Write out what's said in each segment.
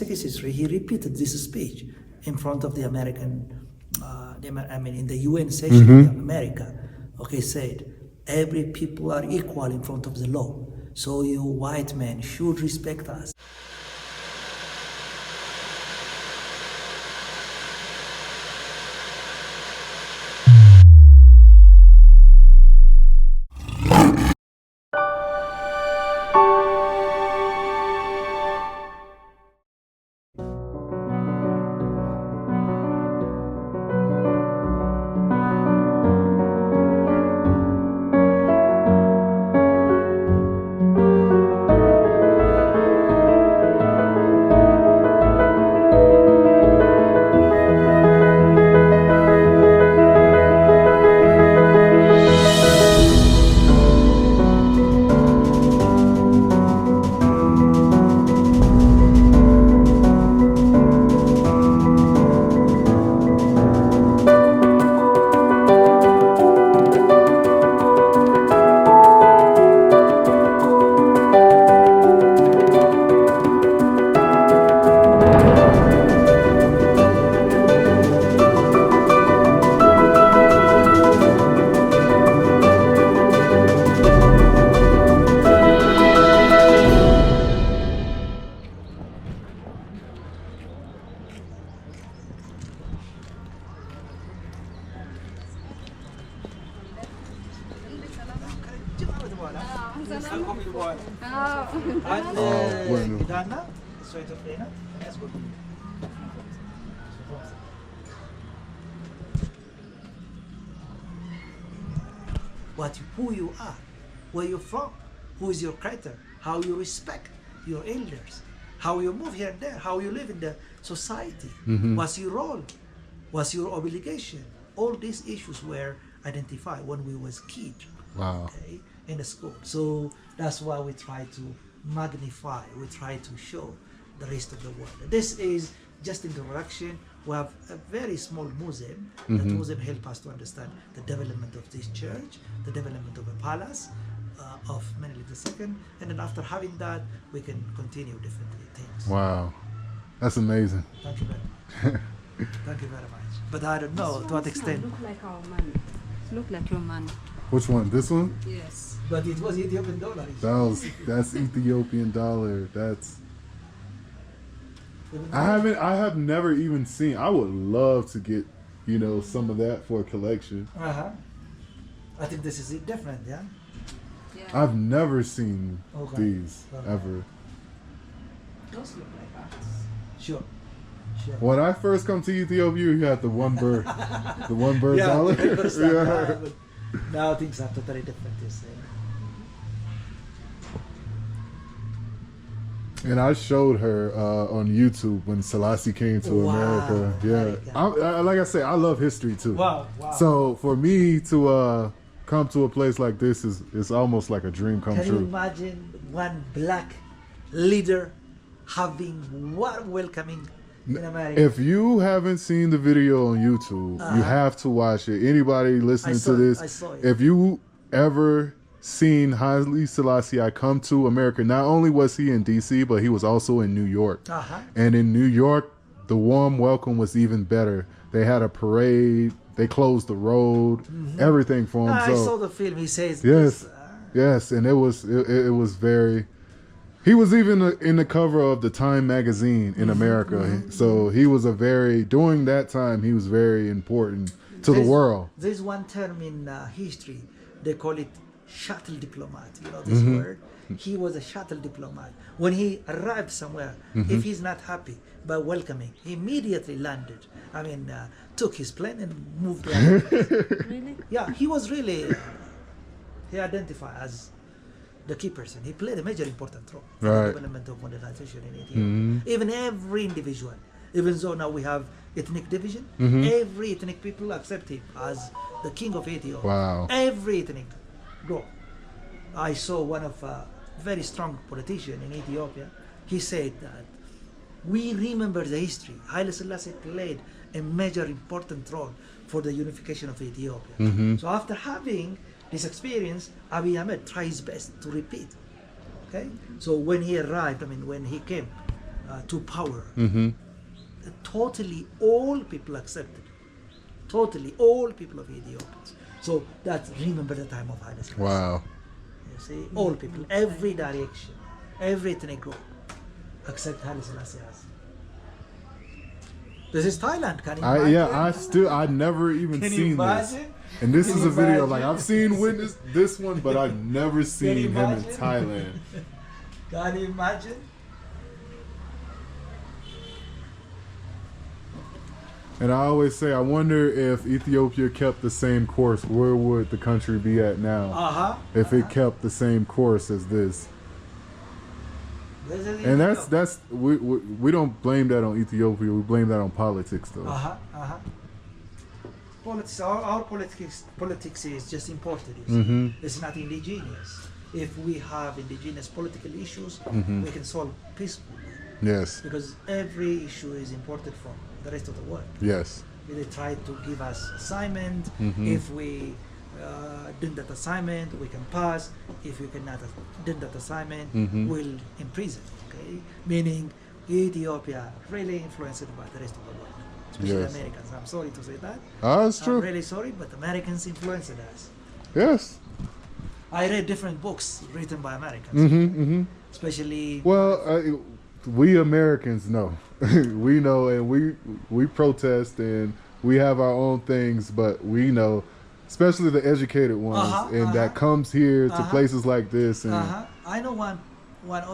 1963, he repeated this speech in front of the American, in the UN session in America. Okay, said, every people are equal in front of the law. So you white men should respect us. Who you are, where you're from, who is your creator, how you respect your elders, how you move here and there, how you live in the society, what's your role, what's your obligation. All these issues were identified when we was kids. Wow. Okay, in the school. So that's why we try to magnify, we try to show the rest of the world. This is just introduction. We have a very small museum. That museum help us to understand the development of this church, the development of a palace of Menelik II, and then after having that, we can continue different things. Wow, that's amazing. Thank you very much. Thank you very much. But I don't know to what extent. Look like our money. Look like your money. Which one? This one? Yes. But it was Ethiopian dollar. That's Ethiopian dollar. That's. I have never even seen. I would love to get, some of that for a collection. I think this is different, yeah. I've never seen these ever. Those look like us. Sure. When I first come to Ethiopia, you had the one bird, dollar. Yeah. Now things are totally different. You see. And I showed her on YouTube when Selassie came to America. Yeah, like I say, I love history too. Wow. So for me to come to a place like this is almost like a dream come true. Can you imagine one black leader having warm welcoming in America? If you haven't seen the video on YouTube, you have to watch it. Anybody listening to this, I saw it. If you ever seen Haile Selassie come to America, not only was he in DC, but he was also in New York. And in New York, the warm welcome was even better. They had a parade, they closed the road, everything for him. I saw the film. He says yes, and it was very. He was even in the cover of the Time magazine in America. So he was during that time, he was very important to the world. There's one term in history, they call it shuttle diplomat. You know this word? He was a shuttle diplomat. When he arrived somewhere, if he's not happy by welcoming, he immediately landed. Took his plane and moved there. Really? Yeah, he was really, he identified as the key person. He played a major important role in the development of modernization in Ethiopia. Even every individual, even though now we have ethnic division, every ethnic people accept him as the king of Ethiopia. Wow. Every ethnic group. I saw one of a very strong politician in Ethiopia. He said that we remember the history. Haile Selassie played a major important role for the unification of Ethiopia. So after having this experience, Abiy Ahmed tried his best to repeat. Okay, so when he arrived, when he came to power. Mm-hmm. Totally all people accepted. Totally all people of Ethiopia. So that's remember the time of Haile Selassie. Wow. You see, all people, every direction, every ethnic group accept Haile Selassie as. This is Thailand. Can you imagine? I never even Can you seen this. imagine? And this Can is you a video imagine? like I've seen witness this one, but I've never seen him in imagine? Thailand. Can you imagine? And I always say, I wonder if Ethiopia kept the same course, where would the country be at now? If it kept the same course as this. And we don't blame that on Ethiopia. We blame that on politics, though. Politics, our politics is just imported. It's not indigenous. If we have indigenous political issues, we can solve peacefully. Yes. Because every issue is imported from the rest of the world. Yes. They try to give us assignment. If we did that assignment, we can pass. If we cannot do that assignment, we'll imprison. Okay, meaning Ethiopia really influenced by the rest of the world, especially Americans. I'm sorry to say that. That's true. I'm really sorry, but Americans influenced us. Yes. I read different books written by Americans, especially. Well, we Americans know. We know, and we protest, and we have our own things, but we know, especially the educated ones, that comes here to places like this. And I know one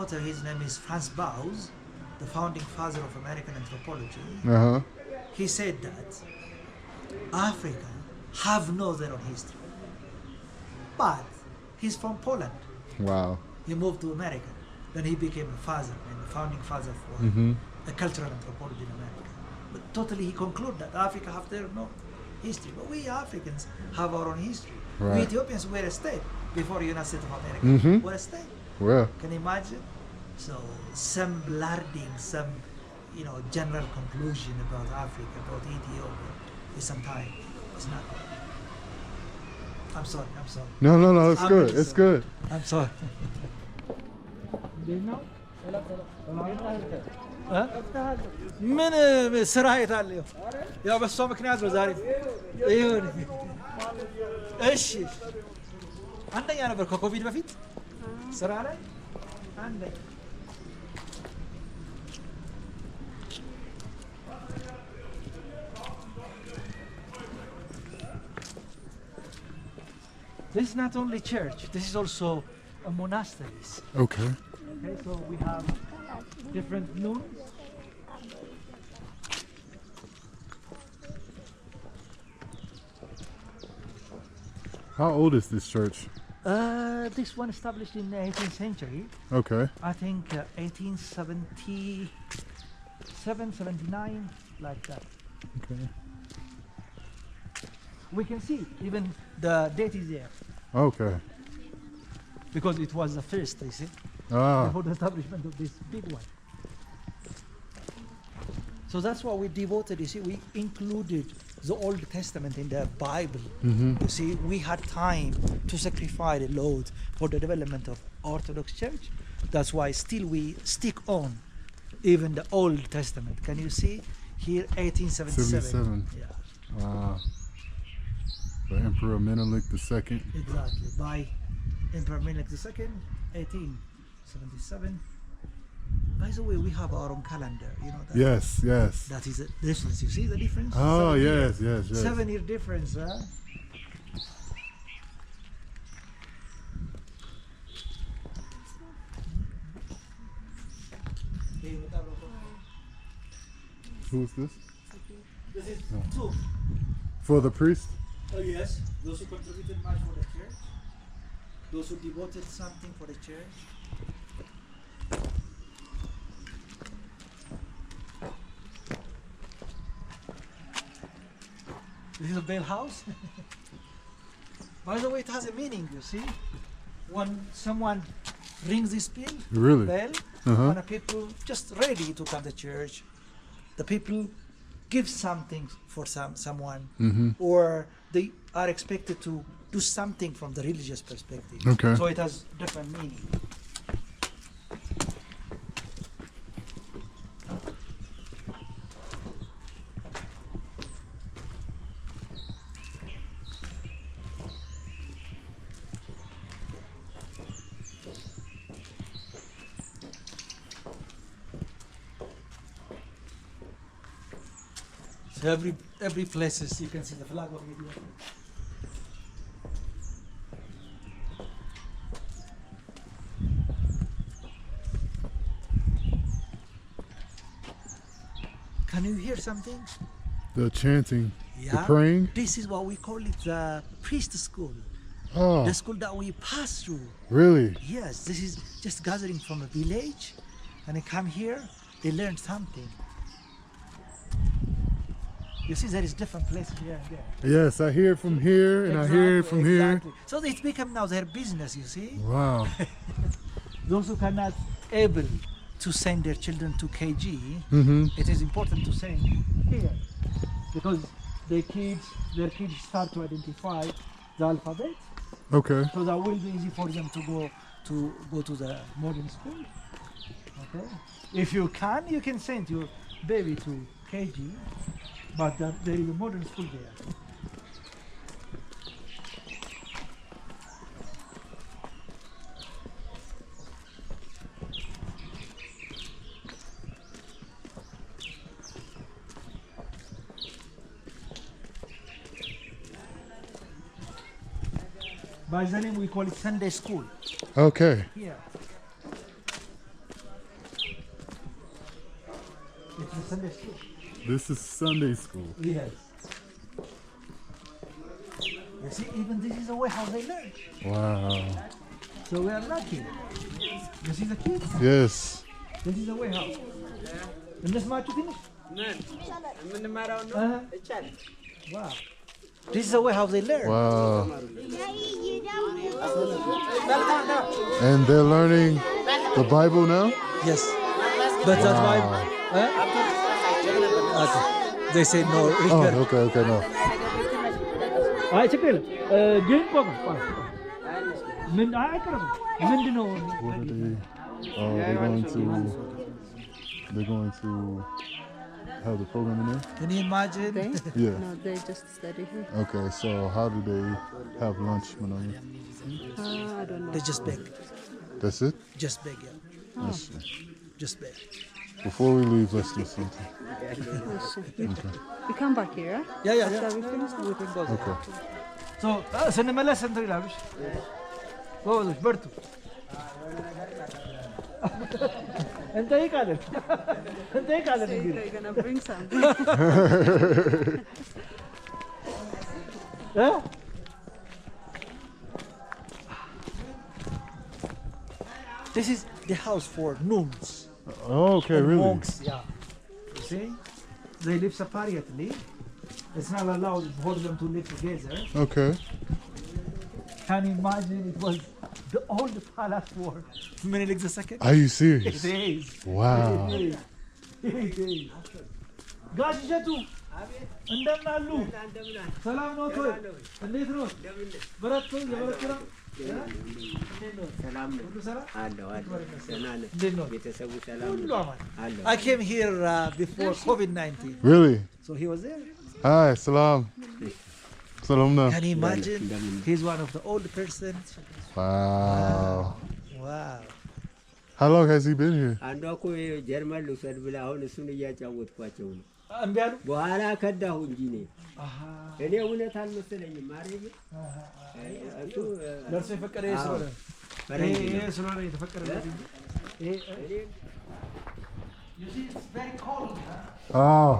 author. His name is Franz Baus, the founding father of American anthropology. He said that Africa have no their own history, but he's from Poland. Wow. He moved to America, then he became a father and the founding father for the cultural anthropology in America. But totally he concluded that Africa have their own history. But we Africans have our own history. Right. We Ethiopians were a state before the United States of America. We're a state. Well. Can you imagine? So some blurring, some general conclusion about Africa, about Ethiopia is sometimes it's not. I'm sorry. No, it's I'm good. really It's sorry. good. I'm sorry. ምን ስራ የታለው? ያው በሷ ምክንያት ነው ዛሬ ይሁን። እሺ አንደኛ ነበር ከኮቪድ በፊት ስራ ላይ አንደኛ። This is not only church, this is also a monasteries. Okay. Okay, so we have different nuns. How old is this church? This one established in the 18th century. Okay. I think 1877, 79, like that. Okay. We can see even the date is there. Okay. Because it was the first, you see, before the establishment of this big one. So that's why we devoted, you see, we included the Old Testament in the Bible. You see, we had time to sacrifice a lot for the development of Orthodox Church. That's why still we stick on even the Old Testament. Can you see here, 1877? Yeah. Wow. The Emperor Menelik II. Exactly, by Emperor Menelik II, 1877. By the way, we have our own calendar, you know that? Yes. That is the difference. You see the difference? Oh, 7 yes. years. 7 year difference, huh? Who's this? This is two. For the priest? Oh yes, those who contributed much for the church, those who devoted something for the church. This is a bell house. By the way, it has a meaning, you see. When someone rings this bell, when the people just ready to come to church, the people give something for someone, or they are expected to do something from the religious perspective. Okay. So it has different meaning. So every places you can see the flag of Ethiopia. Can you hear something? The chanting, the Yeah. praying. This is what we call it the priest school. Oh, The school that we pass through. really? Yes, this is just gathering from a village, and they come here. They learn something. You see, there is different places here and there. Yes, I hear it from here and I hear it from Exactly. So it's become now their business. You see, here. Wow. those who cannot able to send their children to KG, Mm-hmm. it is important to send here because their kids start to identify the alphabet. Okay. So that will be easy for them to go to the modern school. Okay. If you can send your baby to KG, but there is a modern school there. By the name we call it Sunday school. Okay. Here. It's a Sunday school. This is Sunday school. Yes. You see, even this is the way how they learn. Wow. So we are lucky. You see the kids? Yes. This is the way how. እነስማችሁ ትንሽ wow. This is the way how they learn. Wow. And they're learning the Bible now? Yes. But that's why okay. They say no. Oh, okay, no. አይ ችግር የለም ግን ቆም ምን አይቀርም ምንድነው What are they? Oh, they're going to have the program in there? Can you imagine? They? Yeah. No, they just study here. Okay, so how do they have lunch, Menelik? I don't know. They just beg. That's it? Just beg, yeah. Let's see. Just beg. Before we leave, let's do something. Let's see. We come back here, huh? Yeah. After we finish, we can go there. Okay. So ስንመለስ እንትን ይላሉ እሺ ጎበዞች በርቱ እንጠይቃለን እንግዲህ They're gonna bring something. This is the house for nuns. Oh, okay, and really? monks, yeah. You see? They live separately. It's not allowed for them to live together. Okay. Can you imagine it was the old palace for Menelik II? Are you serious? It is. Wow. It is. ጋሽ እሸቱ እንደምን አሉ? ሰላም ነው ወይ? እንዴት ነው? በረቱ የበረቱ ነው? I came here before COVID-19. Really? So he was there. Hi, salam. Salam na. Can you imagine? He's one of the old persons. Wow. Wow. How long has he been here? አንዷ እኮ ጀርመን ልውሰድ ብላ አሁን እሱን እያጫወትኳቸው ነው። እምቢ አሉ? በኋላ ከዳሁ እንጂ እኔ እውነት አልመሰለኝም። ማረኝ እሱ ለእርሱ የፈቀደ ስለሆነ ይሄ ስለሆነ የተፈቀደለት እንጂ You see, it's very cold. Oh.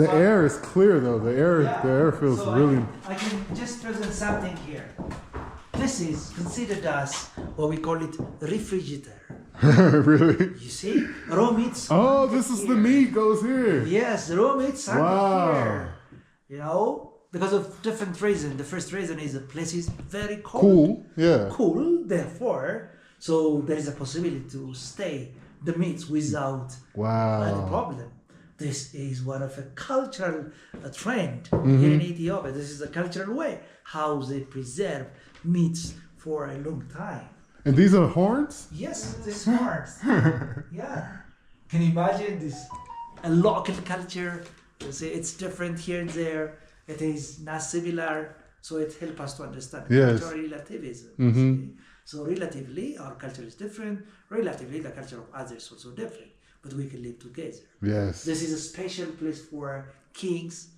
The air is clear though. The air feels So really. I can just present something here. This is considered as what we call it refrigerator. Really? You see, raw meats. Oh, this is the meat goes here. Yes, the raw meats are Wow. here. You know, because of different reason. The first reason is the place is very cold. Cool. Yeah. Cool. Therefore, so there is a possibility to stay the meats without any Wow. problem. This is one of a cultural trend here in Ethiopia. This is a cultural way how they preserve meats for a long time. And these are horns? Yes, this is hard. Yeah. Can you imagine this? A local culture. You see, it's different here and there. It is not similar, so it helps us to understand Yes. cultural relativism. you see. So relatively, our culture is different. Relatively, the culture of others is also different. but we can live together. Yes. This is a special place for kings,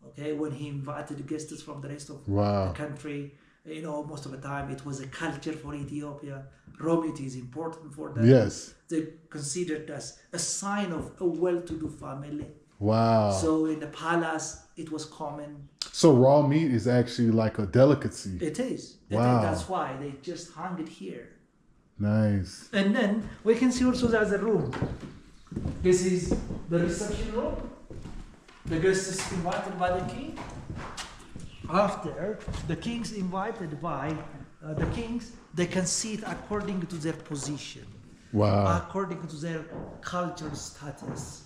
okay, when he invited guests from the rest of the country. You know, most of the time it was a culture for Ethiopia. Romity is important for them. Yes. They considered as a sign of a well-to-do family. Wow. So in the palace, it was common. So raw meat is actually like a delicacy. It is. Wow. That's why they just hung it here. Nice. And then we can see also there's a room. This is the reception room. The guest is invited by the king. After the king's invited by the kings, they can sit according to their position. Wow. According to their cultural status.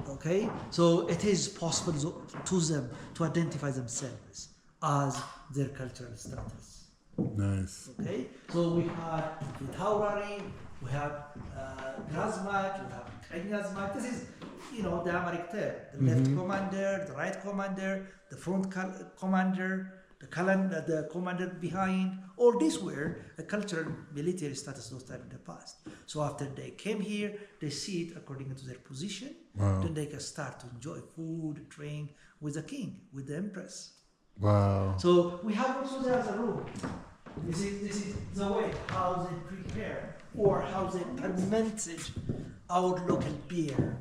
Okay? So it is possible to them to identify themselves as their cultural status. Nice. Okay? So we have the Taurari, we have Grazmat, we have Kanyazmat. This is, you know, the Amharic term. The left commander, the right commander, the front commander, the commander behind. All these were a cultural military status those times in the past. So after they came here, they sit according to their position. Wow. Then they can start to enjoy food, drink with the king, with the empress. Wow. So we have also there as a room. This is the way how they prepare or how they fermented our local beer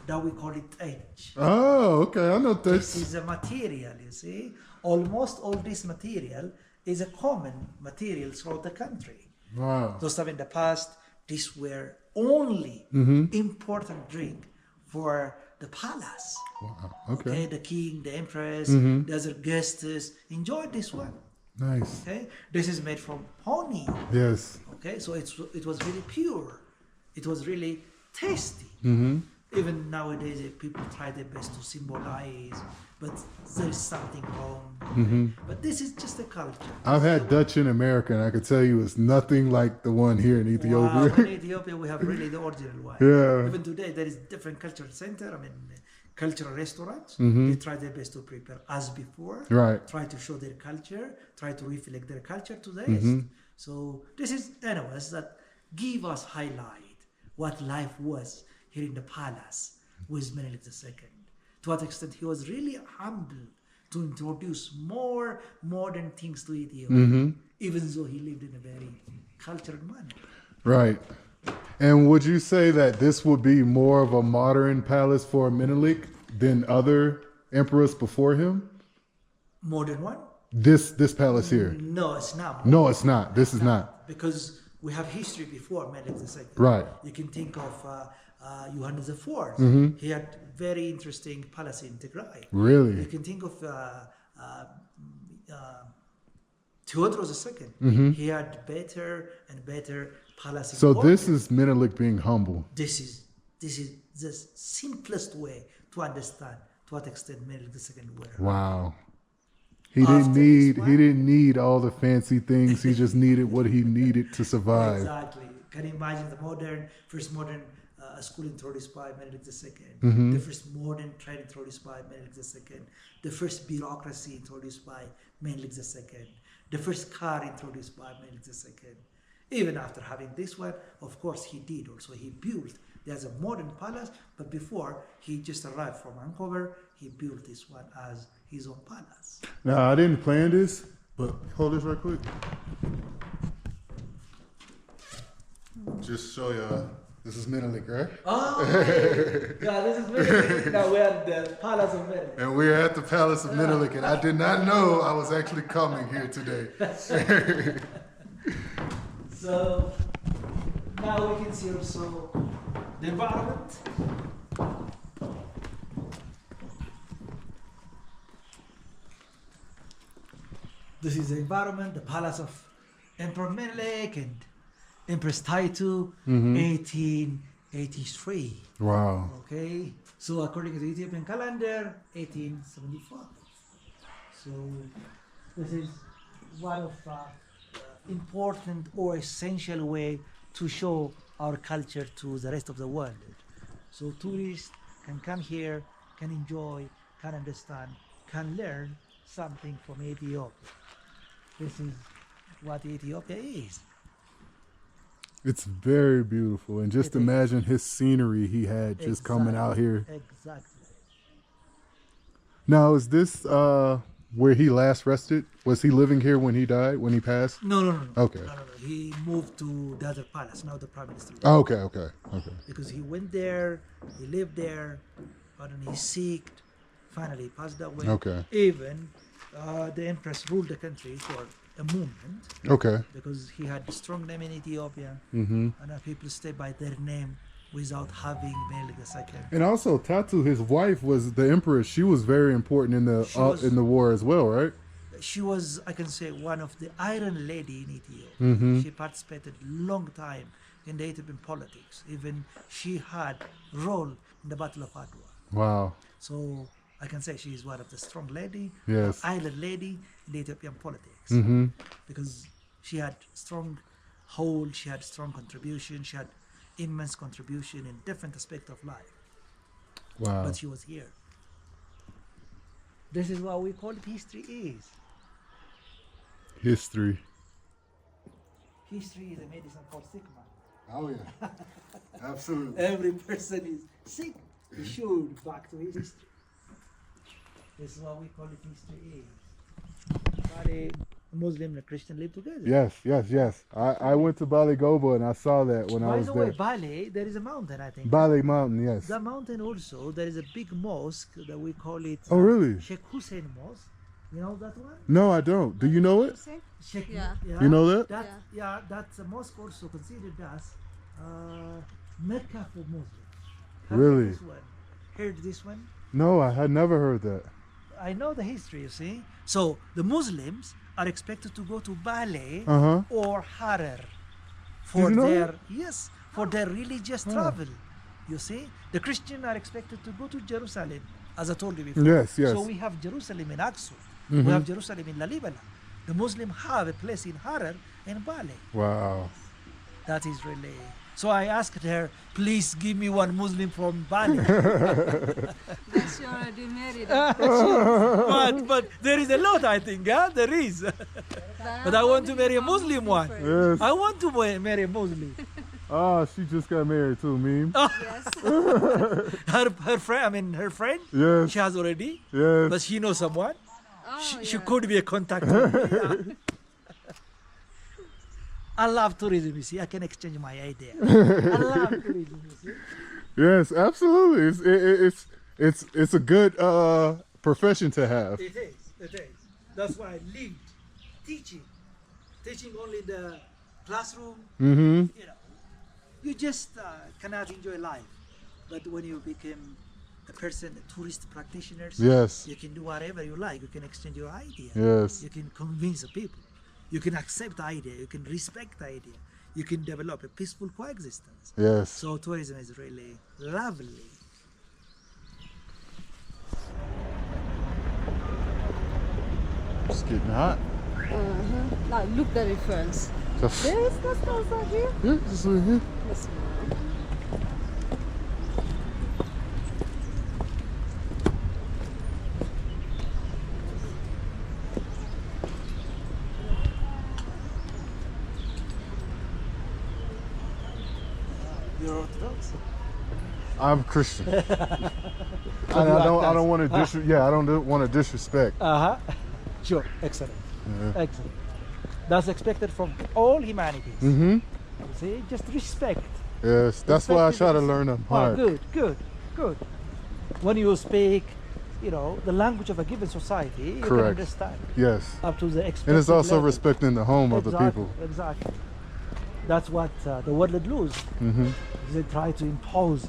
that we call it H. Oh, okay. I know This this. is a material, you see. Almost all this material is a common material throughout the country. Wow. Those times in the past, these were only important drink for the palace. Wow. Okay, Okay. the king, the empress, the other guests enjoy this one. Nice. Okay, this is made from honey. Yes. Okay, so it was really pure. It was really tasty. Even nowadays, people try their best to symbolize, but there is something wrong. Okay? But this is just a culture. I've had Dutch in America, and I can tell you it's nothing like the one here in Wow, Ethiopia. in Ethiopia, we have really the original one. Yeah. Even today, there is different cultural center. I mean, cultural restaurants. They try their best to prepare as before. Right. Try to show their culture. Try to reflect their culture to the rest. So this is, anyways, that give us highlight what life was here in the palace with Menelik II. To what extent he was really humble to introduce more modern things to Ethiopia, even though he lived in a very cultural manner. Right. And would you say that this would be more of a modern palace for Menelik than other emperors before him? Modern one? This palace here. No, it's not. No, it's not. This is not. Because we have history before Menelik II. Right. You can think of Johannes IV. He had very interesting palace in Tigray. Really? You can think of Theodorus II. He had better and better palace. So this is Menelik being humble. This is the simplest way to understand to what extent Menelik II were. Wow. He After didn't need all the fancy things. He just needed what he needed to survive. Exactly. Can you imagine the first modern school introduced by Menelik II, the first modern train introduced by Menelik II, the first bureaucracy introduced by Menelik II, the first car introduced by Menelik II. Even after having this one, of course, he did also. He built. There's a modern palace, but before he just arrived from Vancouver, he built this one as his own palace. Now, I didn't plan this, but hold this right quick. Just show you. This is Menelik, right? Oh, yeah, this is Menelik. Now we're at the palace of Menelik. And we're at the palace of Menelik, and I did not know I was actually coming here today. So now we can see also the environment. This is the environment, the palace of Emperor Menelik and Empress Taitu, 1883. Wow. Okay, so according to the Ethiopian calendar, 1875. So this is one of important or essential way to show our culture to the rest of the world. So tourists can come here, can enjoy, can understand, can learn something from Ethiopia. This is what Ethiopia is. It's very beautiful, and just It is. imagine his scenery he had just coming out here. Exactly. Now, is this where he last rested? Was he living here when he died, when he passed? No. Okay. No. He moved to the other palace, now the prime minister. Oh, okay. Because he went there, he lived there, but then he sick, finally passed away. Okay. Even the empress ruled the country for a moment Okay. because he had a strong name in Ethiopia, Mm-hmm. and people stay by their name without having Menelik II. And also, Tatu, his wife, was the empress. She was very important in the She was- in the war as well, right? She was, I can say, one of the Iron Lady in Ethiopia. Mhm. She participated long time in the Ethiopian politics. Even she had role in the Battle of Adwa. Wow. So I can say she is one of the strong lady, Yes. Iron Lady in the Ethiopian politics. Mm-hmm. Because she had strong hold, she had strong contribution, she had immense contribution in different aspects of life. Wow. But she was here. This is what we call it history is. History. History is a medicine for sick man. Oh yeah. Absolutely. Every person is sick. He should back to his history. This is what we call it history is. But a Muslim and a Christian live together. Yes. I went to Bali Goba and I saw that when I By was the way, there. Bali, there is a mountain, I think. Bali Mountain, yes. The mountain also, there is a big mosque that we call it. Oh, really? Sheikh Hussein Mosque. You know that one? No, I don't. Do you know it? Sheikh, Yeah. You know that? That's a mosque also considered as Mecca for Muslims. Really? Heard this one? No, I had never heard that. I know the history, you see. So the Muslims are expected to go to Bali Uh-huh. or Harar for you know their that? for their religious travel. You see, the Christians are expected to go to Jerusalem, as I told you before. Yes. So we have Jerusalem in Aqsa. We have Jerusalem in Lalibela. The Muslims have a place in Harar and Bali. Wow. That is really. So I asked her, please give me one Muslim from Bali. That's you already married. but there is a lot, I think. Yeah, there is. But I want to marry a Muslim one. Yes. I want to marry a Muslim. Oh, she just got married too, Meme. Yes. Her friend, I mean her friend. Yes. She has already, Yes. but she knows someone. Oh, She yeah. could be a contact. with me, yeah. I love tourism. You see, I can exchange my idea. I love tourism. You see. Yes, absolutely. It's a good profession to have. It is. It is. That's why I lived teaching only in the classroom. Mm-hmm. You know, you just cannot enjoy life. But when you become a person, a tourist practitioner, Yes. you can do whatever you like. You can exchange your idea. Yes. You can convince the people. You can accept the idea. You can respect the idea. You can develop a peaceful coexistence. Yes. So tourism is really lovely. It's getting hot. Now look the reference. Just, There is no stars out here. yeah, just right here. Yes. You're Orthodox? I'm Christian. And I don't want to I don't want to disrespect. Uh-huh. Sure. Excellent. Yeah. Excellent. That's expected from all humanities. Mm-hmm. See, just respect. Yes, that's why I try to learn them Oh, hard. good. When you speak, the language of a given society, you can Correct. understand Yes. up to the expected And it's also level. respecting the home of the Exactly, people. Exactly. That's what the world lose. Mm-hmm. They try to impose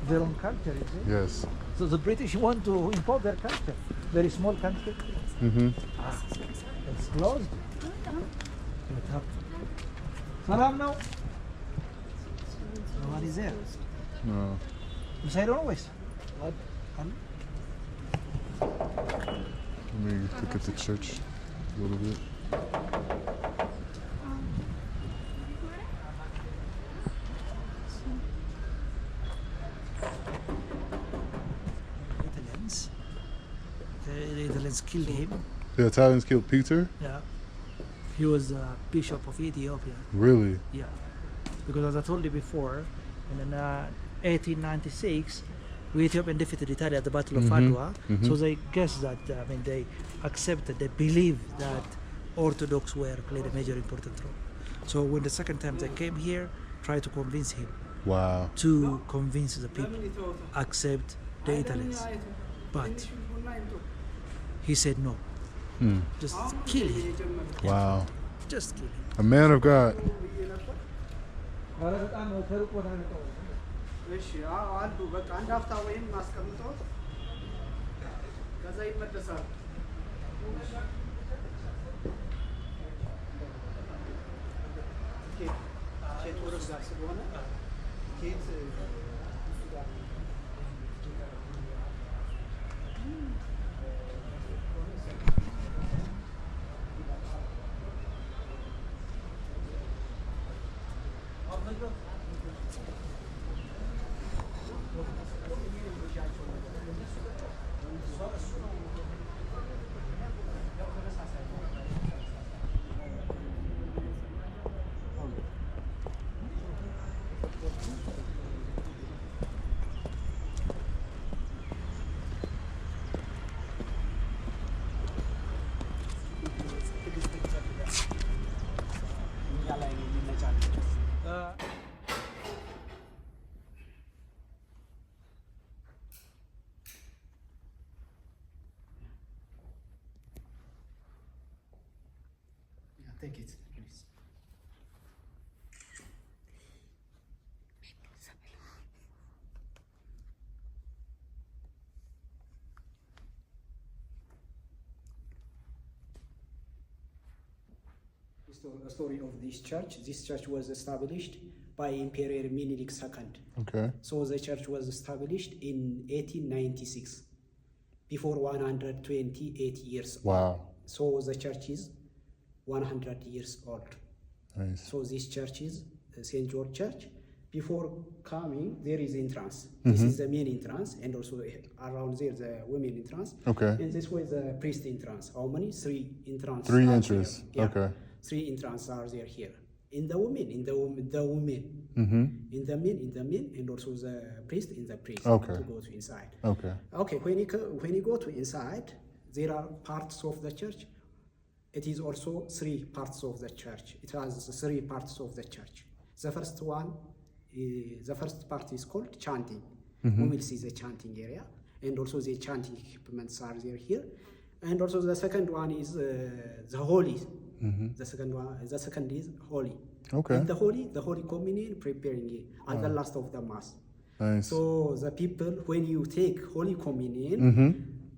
their own culture. You see? Yes. So the British want to impose their culture. Very small country. Mm-hmm. It's closed. Salam now. No one is there. No. You say always. What? Let me look at the church a little bit. Italians. The Italians killed him. The Italians killed Peter? Yeah. He was Bishop of Ethiopia. Really? Yeah. because as I told you before, in 1896, we Ethiopian defeated Italy at the Battle of Adwa. So they guess that, they accepted, they believed that Orthodox were played a major important role. So when the second time they came here, tried to convince him to convince the people, accept the Italians. But he said no. Just kill him. Wow. Just kill him. A man of God. እሺ አሉ በቃ አንድ ሀፍታ ወይም ማስቀምጠው ከዛ ይመለሳሉ። ኬት ወረስ ጋር ስለሆነ ኬት take it, please. A story of this church. This church was established by Emperor Menelik II. Okay. So the church was established in 1896, before 128 years. Wow. So the church is 100 years old. Nice. So this church is St. George Church. Before coming, there is entrance. This is the main entrance, and also around there the women entrance. Okay. And this was the priest entrance. How many? 3 entrances. 3 are entries. there. Yeah. Okay. 3 entrances are there here. In the women, in the women, in the men, and also the priest in the priest. Okay. To go to inside. Okay. Okay. When you go to inside, there are parts of the church. It is also 3 parts of the church. It has 3 parts of the church. The first part is called chanting. We will see the chanting area, and also the chanting equipments are there here. And also the second one is the holy. The second is holy. Okay. In the holy communion preparing it at the last of the mass. Nice. So the people, when you take holy communion,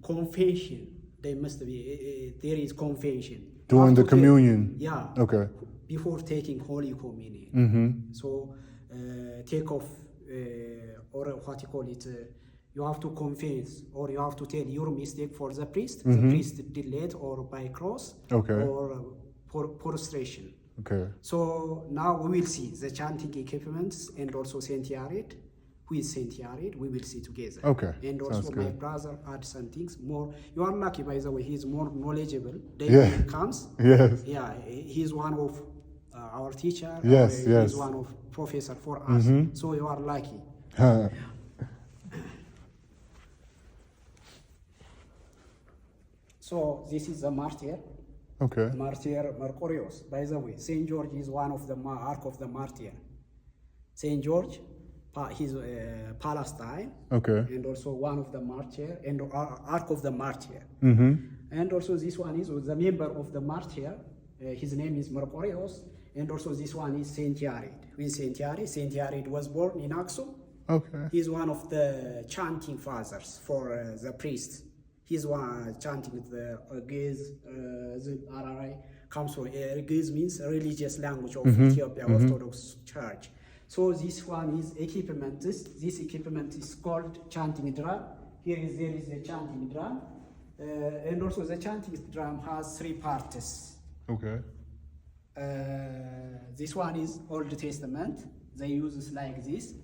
confession. They must be, there is confession. During the communion? Yeah. Okay. Before taking Holy Communion. So take off, or what you call it, you have to confess, or you have to tell your mistake for the priest. The priest did it, or by cross, or prostration. Okay. So now we will see the chanting equipments and also Saint Yared. Who is Saint Yared? We will see together. Okay. And also my brother add some things more. You are lucky, by the way. He's more knowledgeable. Then he comes. Yes. Yeah, he's one of our teacher. Yes. He's one of professor for us. So you are lucky. So this is the martyr. Okay. Martyr Mercurius. By the way, Saint George is one of the ark of the martyr. Saint George. He's Palestine, okay, and also one of the martyr and Ark of the Martyr. And also this one is the member of the martyr. His name is Mercurius, and also this one is Saint Yared. Who is Saint Yared? Saint Yared was born in Aksum. Okay. He's one of the chanting fathers for the priests. He's one chanting the Giz, the Ararai comes from Giz means religious language of Ethiopia Orthodox Church. So this one is equipment. This equipment is called chanting drum. There is a chanting drum, and also the chanting drum has 3 parts. Okay. This one is Old Testament. They use it like this.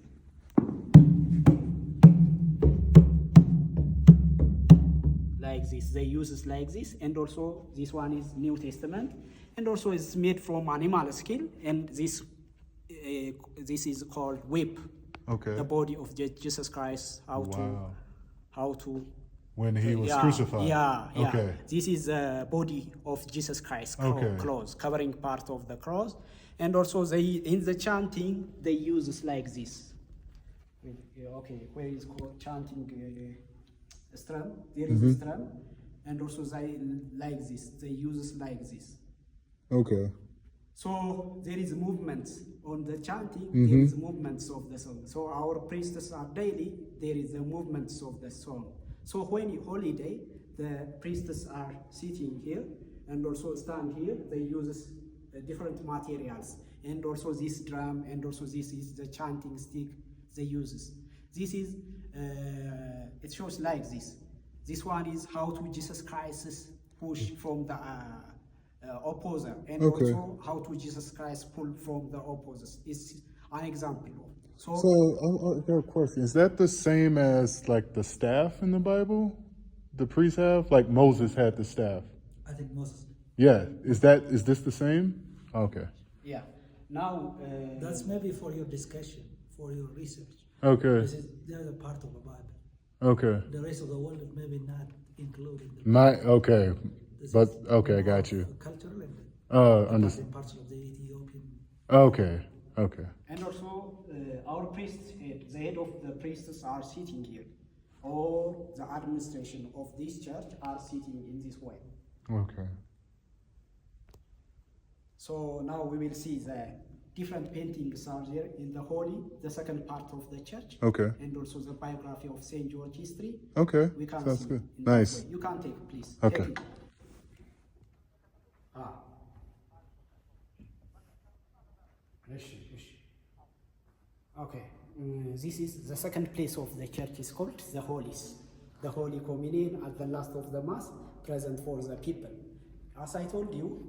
Like this. They use it like this, and also this one is New Testament, and also it's made from animal skin, and this this is called whip. Okay. The body of Jesus Christ. Wow. How to. When he was crucified. Yeah. Okay. This is the body of Jesus Christ. Okay. Cross, covering part of the cross, and also in the chanting they use it like this. Okay, where is called chanting strum? There is a strum, and also they like this. They use it like this. Okay. So there is movement on the chanting. There is movements of the song. So our priests are daily. There is the movements of the song. So when you holiday, the priests are sitting here and also stand here. They use different materials, and also this drum, and also this is the chanting stick they use. This is it shows like this. This one is how to Jesus Christ push from the opposer, and also how to Jesus Christ pull from the opposers. It's an example. So I got a question. Is that the same as like the staff in the Bible? The priests have? Like Moses had the staff. I think Moses. Yeah. Is this the same? Okay. yeah. Now That's maybe for your discussion, for your research. Okay. This is the other part of the Bible. Okay. The rest of the world is maybe not included. Okay. But okay, I got you. Cultural and Understand. parts of the Ethiopian. Okay. and also our priests, the head of the priests are sitting here, or the administration of this church are sitting in this way. Okay. So now we will see the different paintings are there in the holy, the second part of the church. Okay. And also the biography of Saint George history. Okay. We can Sounds see good. in that Nice. way. You can take, please. Okay. Take it. Okay. This is the second place of the church is called the Holies. The Holy Communion at the last of the Mass, present for the people. As I told you,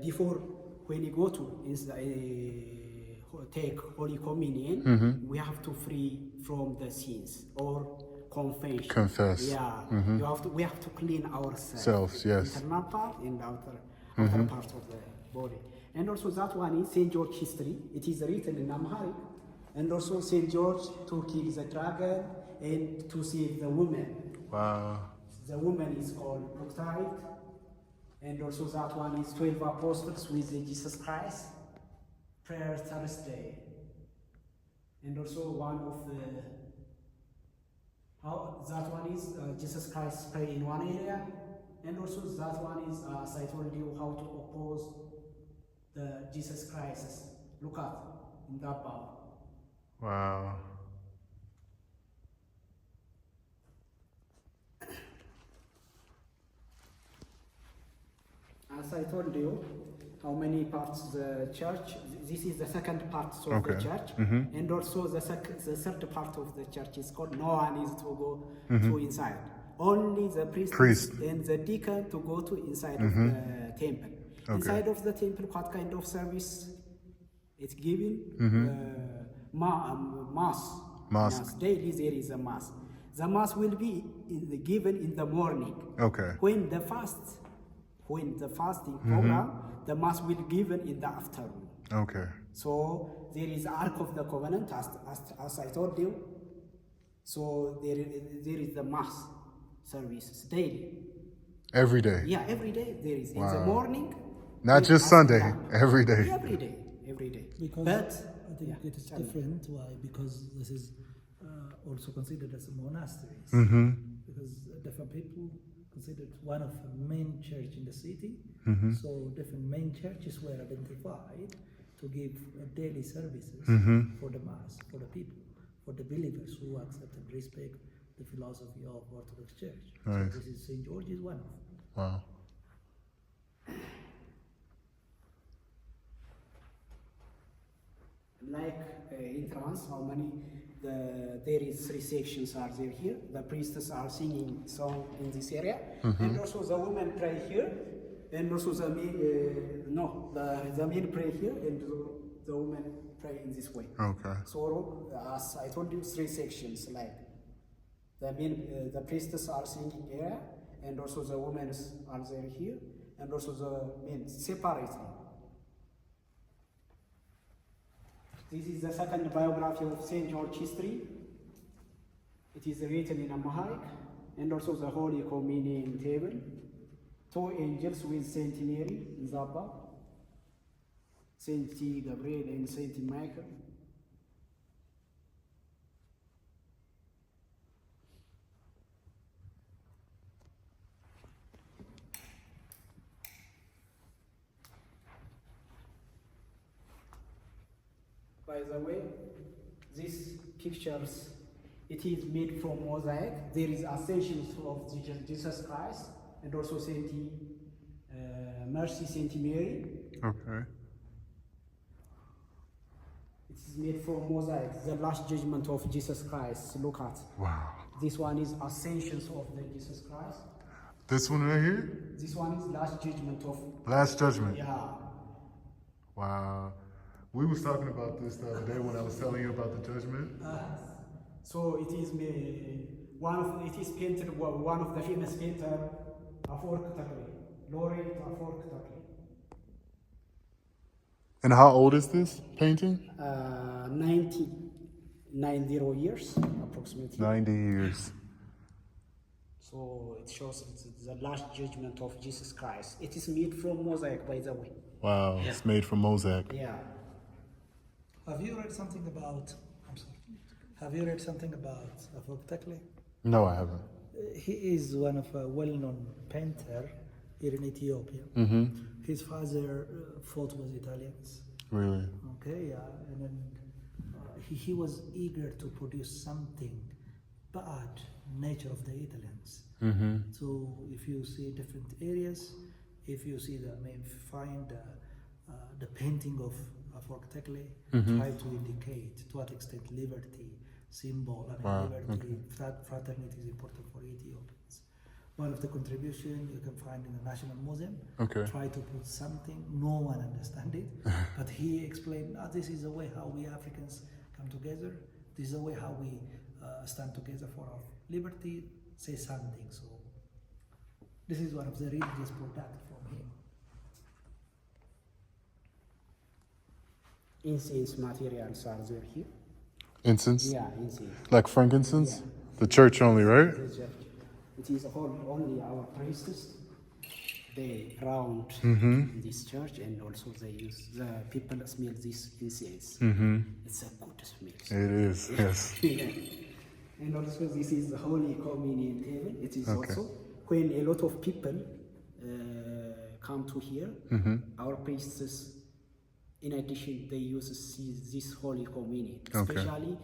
before when you go to take Holy Communion, we have to free from the sins or confession. Confess. Yeah, we have to clean ourselves. Selves, yes. Internal part and outer part of the body. And also that one is Saint George history. It is written in Amharic. And also Saint George to kill the dragon and to save the woman. Wow. The woman is called Proctite. And also that one is 12 apostles with Jesus Christ. Prayer Thursday. And also one of the that one is Jesus Christ pray in one area, and also that one is as I told you how to oppose the Jesus Christ. Look at in that part. Wow. As I told you, how many parts the church? This is the second part of the church, and also the third part of the church is called. No one is to go to inside. Only the priest and the deacon to go to inside of the temple. Okay. Inside of the temple, what kind of service it's given? Mass. Daily there is a mass. The mass will be given in the morning. Okay. When the fasting program, the mass will be given in the afternoon. Okay. So there is Ark of the Covenant, as I told you. So there is the mass services daily. Every day. Yeah, every day there is in the morning. Not just Sunday. Every day. Every day. Because I think it is different. Why? Because this is also considered as a monasteries. Because different people consider it one of the main church in the city. So different main churches were identified to give daily services for the mass, for the people, for the believers who accept and respect the philosophy of Orthodox Church. Nice. So this is St. George is one of them. Wow. Like in trance, how many there is 3 sections are there here. The priests are singing song in this area, and also the women pray here, and also the men the men pray here, and the women pray in this way. Okay. So as I told you, 3 sections like the men, the priests are singing here, and also the women are there here, and also the men separately. This is the second biography of St. George history. It is written in Amharic, and also the Holy Communion table. 2 angels with Saint Mary in Zappa, Saint Gabriel and Saint Michael. By the way, these pictures, it is made from mosaic. There is ascension of Jesus Christ and also Saint Mercy, Saint Mary. Okay. It is made from mosaic. The last judgment of Jesus Christ. Look at. Wow. This one is ascensions of the Jesus Christ. This one right here? This one is last judgment of. Last Judgment. Yeah. Wow. We was talking about this the other day when I was telling you about the judgment. So it is painted one of the famous painter, Afwork Takli, Laureate Afwork Takli. And how old is this painting? 90 years approximately. 90 years. So it shows it's the last judgment of Jesus Christ. It is made from mosaic, by the way. Wow, it's made from mosaic. Yeah. Have you read something about? I'm sorry. Have you read something about Afwork Takli? No, I haven't. He is one of a well-known painter here in Ethiopia. Mm-hmm. His father fought with Italians. Really? Okay, yeah, and then he was eager to produce something bad nature of the Italians. Mm-hmm. So if you see different areas, if you see find the painting of Afwork Takli, try to indicate to what extent liberty, symbol, and liberty, fraternity is important for Ethiopians. One of the contribution you can find in the National Museum. Okay. Try to put something, no one understand it, but he explained, this is the way how we Africans come together. This is the way how we stand together for our liberty. Say something. So this is one of the religious products from him. Incense materials are there here. Incense? Yeah, incense. Like frankincense? Yeah. The church only, right? The church. It is only our priests. They round this church, and also they use the people smell this incense. It's a good smell. It is, yes. Yeah. And also this is the Holy Communion table. It is also when a lot of people come to here, our priests, in addition, they use this Holy Communion. Especially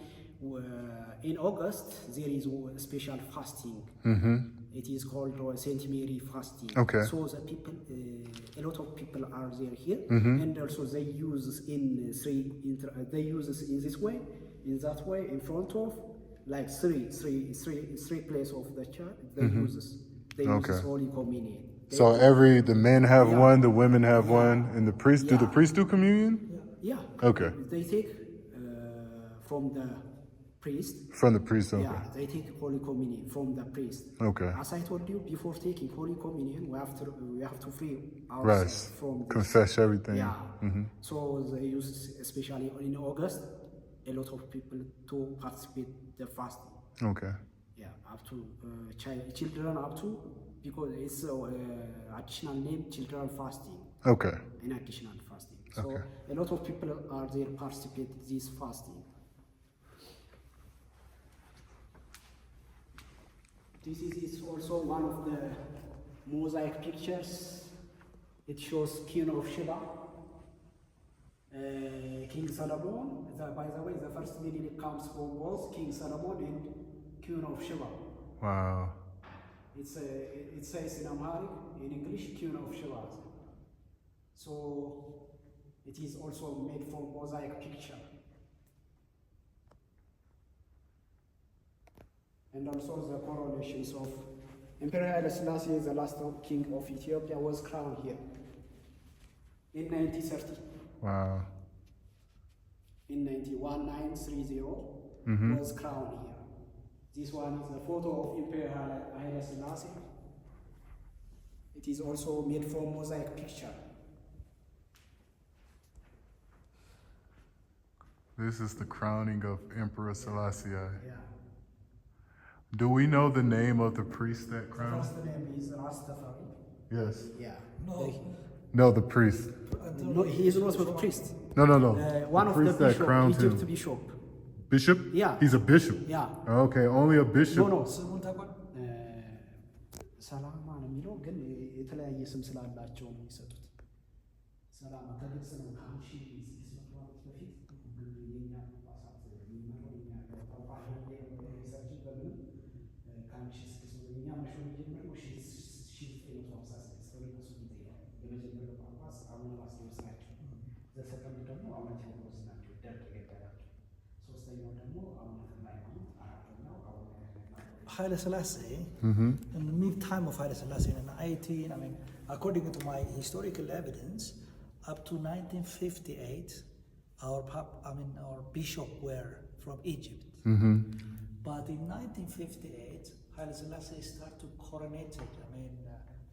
in August, there is a special fasting. It is called Saint Mary fasting. Okay. So the people, a lot of people are there here, and also they use in they use in this way, in that way, in front of like three places of the church. They use this Holy Communion. So the men have one, the women have one, and the priest, do the priests do communion? Yeah. Okay. They take from the priest. From the priest, okay. Yeah, they take Holy Communion from the priest. Okay. As I told you, before taking Holy Communion, we have to free ourselves from this. Confess everything. Yeah. So they use, especially in August, a lot of people to participate the fasting. Okay. Yeah, up to children up to, because it's additional name, children fasting. Okay. An additional fasting. So a lot of people are there participate this fasting. This is also one of the mosaic pictures. It shows King of Sheba, King Solomon. By the way, the first Menelik comes from both King Solomon and King of Sheba. Wow. It says in Amharic, in English, King of Sheba. So it is also made from mosaic picture. And also the coronations of Emperor Haile Selassie, the last king of Ethiopia, was crowned here in 1930. Wow. In 1930, was crowned here. This one is a photo of Emperor Haile Selassie. It is also made from mosaic picture. This is the crowning of Emperor Selassie. Yeah. Do we know the name of the priest that crowned? First name is Rastafari. Yes. Yeah. No, the priest. No, he is not a priest. No. One the of priest the that bishop, crowned Egypt him. bishop. Bishop? Yeah. He's a bishop. Yeah. Okay, only a bishop. No. ሰላማ ነው የሚለው ግን የተለያየ ስም ስላላቸው ነው የሚሰጡት። ሰላማ ከግብጽ ነው ከ1600 ዓመት በፊት የኛ ጳጳሳት የሚመራው የኛ ጳጳሳት ሪሰርች በምን ከ1600 የኛ መሾም የጀመረው 1956 በእነሱ ጊዜ ነው። የመጀመሪያው ጳጳስ አቡነ ባስልዮስ ናቸው። ዘሰከንድ ደግሞ አቡነ ቴዎድሮስ ናቸው ደርግ የገደላቸው። ሶስተኛው ደግሞ አቡነ ተክለ ሃይማኖት፣ አራተኛው አቡነ Haile Selassie, in the mid-time of Haile Selassie in 18, according to my historical evidence, up to 1958, our bishop were from Egypt. But in 1958, Haile Selassie started to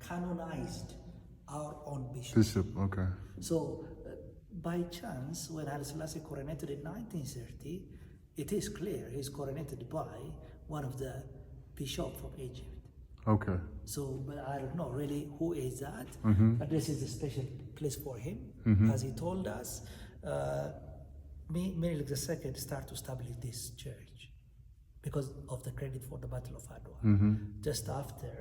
canonized our own bishop. Bishop, okay. So, by chance, when Haile Selassie coronated in 1930, it is clear he's coronated by one of the bishop from Egypt. Okay. So, but I don't know really who is that, but this is a special place for him. As he told us, Menelik II started to establish this church because of the credit for the Battle of Adwa. Just after,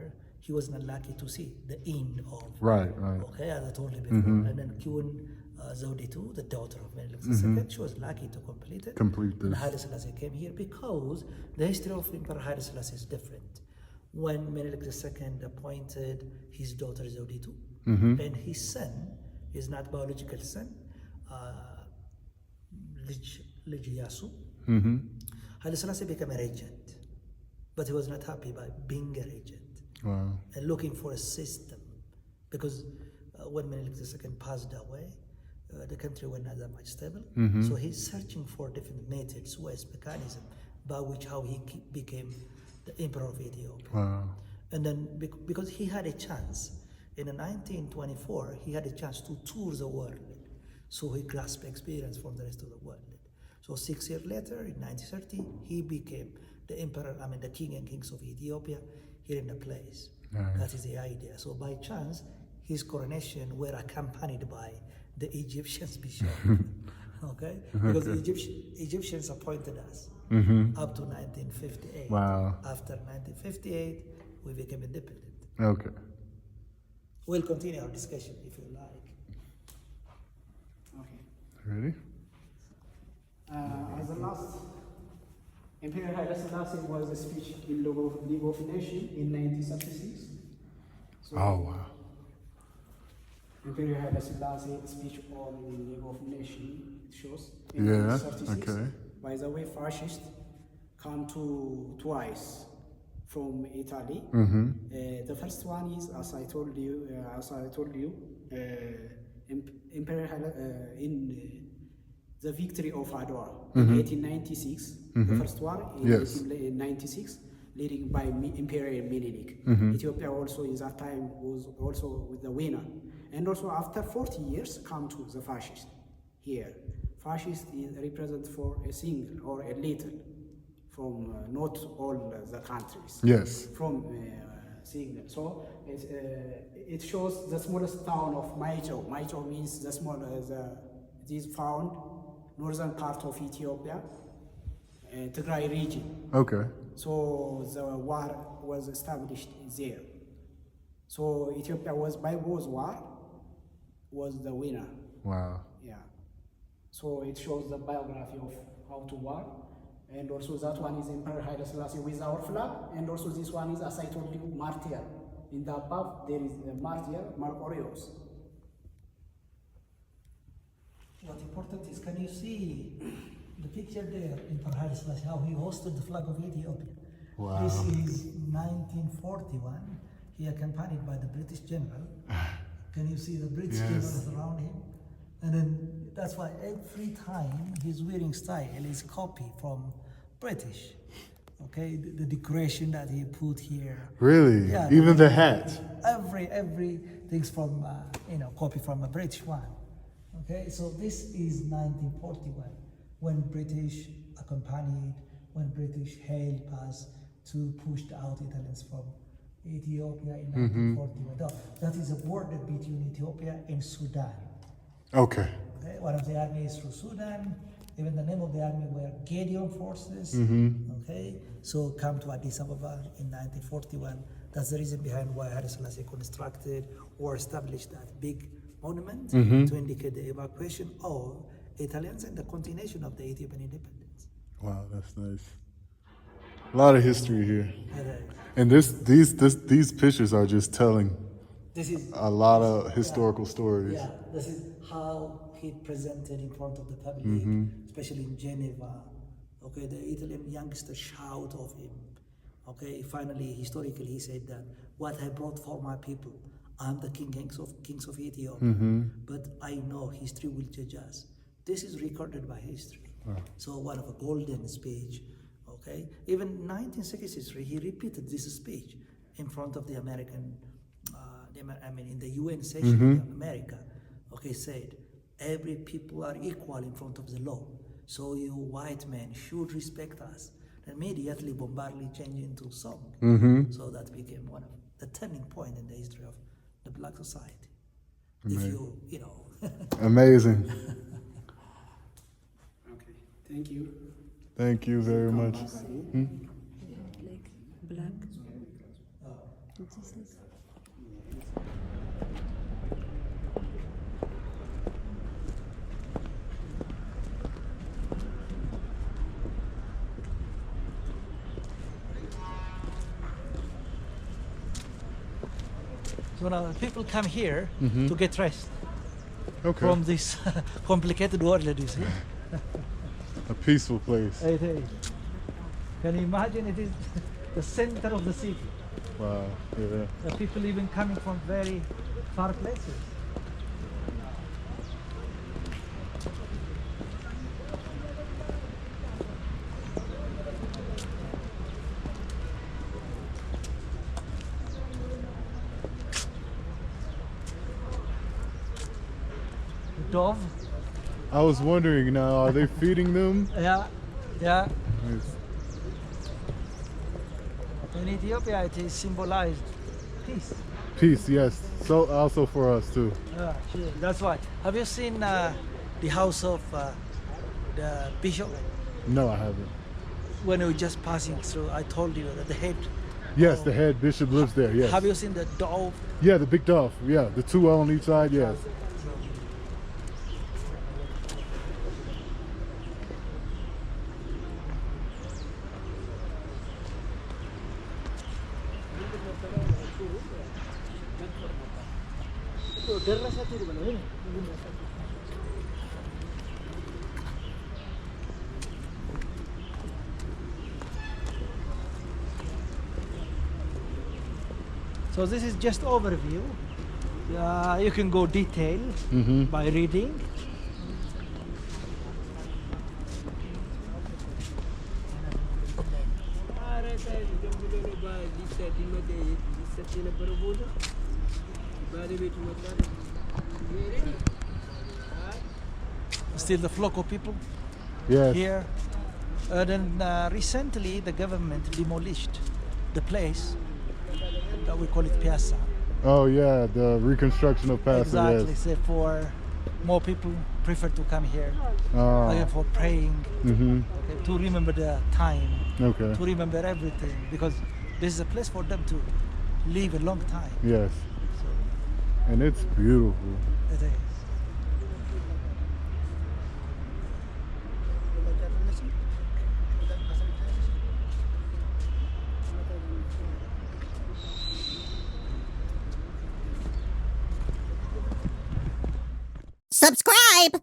he was not lucky to see the end of. Right. Okay, as I told you before. And then Queen Zawditu, the daughter of Menelik II, she was lucky to complete it. Complete this. And Haile Selassie came here because the history of Emperor Haile Selassie is different. When Menelik II appointed his daughter Zawditu, and his son, his not biological son, Lijiyasu, Haile Selassie became a regent, but he was not happy by being a regent. Wow. And looking for a system, because when Menelik II passed away, the country was not that much stable. So he's searching for different methods, ways, mechanism by which how he became the emperor of Ethiopia. Wow. And then because he had a chance in 1924, he had a chance to tour the world, so he grasped experience from the rest of the world. So 6 years later, in 1930, he became the emperor, the king and kings of Ethiopia here in the place. Nice. That is the idea. So by chance, his coronation were accompanied by the Egyptian bishop. Okay? Because the Egyptians appointed us up to 1958. Wow. After 1958, we became independent. Okay. We'll continue our discussion if you like. Okay. Ready? As the last, Emperor Haile Selassie was a speech in League of Nations in 1936. So Oh, wow. Emperor Haile Selassie speech on the League of Nations shows in Yeah, 1936. okay. By the way, fascists come to twice from Italy. The first one is, as I told you, Emperor Haile in the victory of Adwa in 1896. The first one in Yes. 1896, leading by Emperor Menelik. Ethiopia also in that time was also with the winner. And also after 40 years come to the fascist here. Fascist is represent for a single or a little from not all the countries. Yes. From single. So it shows the smallest town of Maicho. Maicho means the small, it is found northern part of Ethiopia, Tigray region. Okay. So the war was established there. So Ethiopia was by both war was the winner. Wow. Yeah. So it shows the biography of how to war. And also that one is Emperor Haile Selassie with our flag. And also this one is, as I told you, martyr. In the above there is the martyr Marcorios. What important is, can you see the picture there in Haile Selassie, how he hosted the flag of Ethiopia? Wow. This is 1941. He accompanied by the British general. Can you see the British generals around him? And then that's why every time his wearing style is copy from British. Okay, the decoration that he put here. Really? Yeah. Even the hat? Every thing's from, copy from a British one. Okay, so this is 1941. when British accompanied, when British helped us to push out Italians from Ethiopia in 1941. That is a border between Ethiopia and Sudan. Okay. Okay? One of the armies through Sudan, even the name of the army were Gideon Forces. Okay, so come to Addis Ababa in 1941. That's the reason behind why Haile Selassie constructed or established that big monument to indicate the evacuation of Italians and the continuation of the Ethiopian independence. Wow, that's nice. A lot of history here. Okay. And these pictures are just telling This is a lot of historical stories. Yeah, this is how he presented in front of the public, especially in Geneva. Okay, the Italian youngster shout of him. Okay, finally, historically, he said that what I brought for my people, I'm the kings of Ethiopia. But I know history will judge us. This is recorded by history. So one of a golden speech. Okay, even 1963, he repeated this speech in front of the American. In the UN session of America. Okay, said every people are equal in front of the law. So you white men should respect us. Immediately bombardly changed into song. So that became one of the turning point in the history of the black society. Amazing. If you know. Amazing. Okay, thank you. Thank you very much. Like black. This is So now people come here to get rest Okay. from this complicated world, you see. A peaceful place. It is. Can you imagine? It is the center of the city. Wow. Yeah. The people even coming from very far places. Dove. I was wondering now, are they feeding them? Yeah. Yes. In Ethiopia, it is symbolized peace. Peace, yes. So also for us too. Yeah, sure. That's why. Have you seen the house of the bishop? No, I haven't. When we were just passing through, I told you that the head. Yes, the head bishop lives there. Yes. Have you seen the dove? Yeah, the big dove. Yeah, the two on each side. Yes. So this is just overview. You can go detail by reading. Still the flock of people Yes. here. Then recently the government demolished the place that we call it Piazza. Oh yeah, the reconstruction of Pastor. Exactly. Yes. So for more people prefer to come here Oh. again for praying, okay, to remember the time, Okay. to remember everything, because this is a place for them to live a long time. Yes. So And it's beautiful. it is. Subscribe!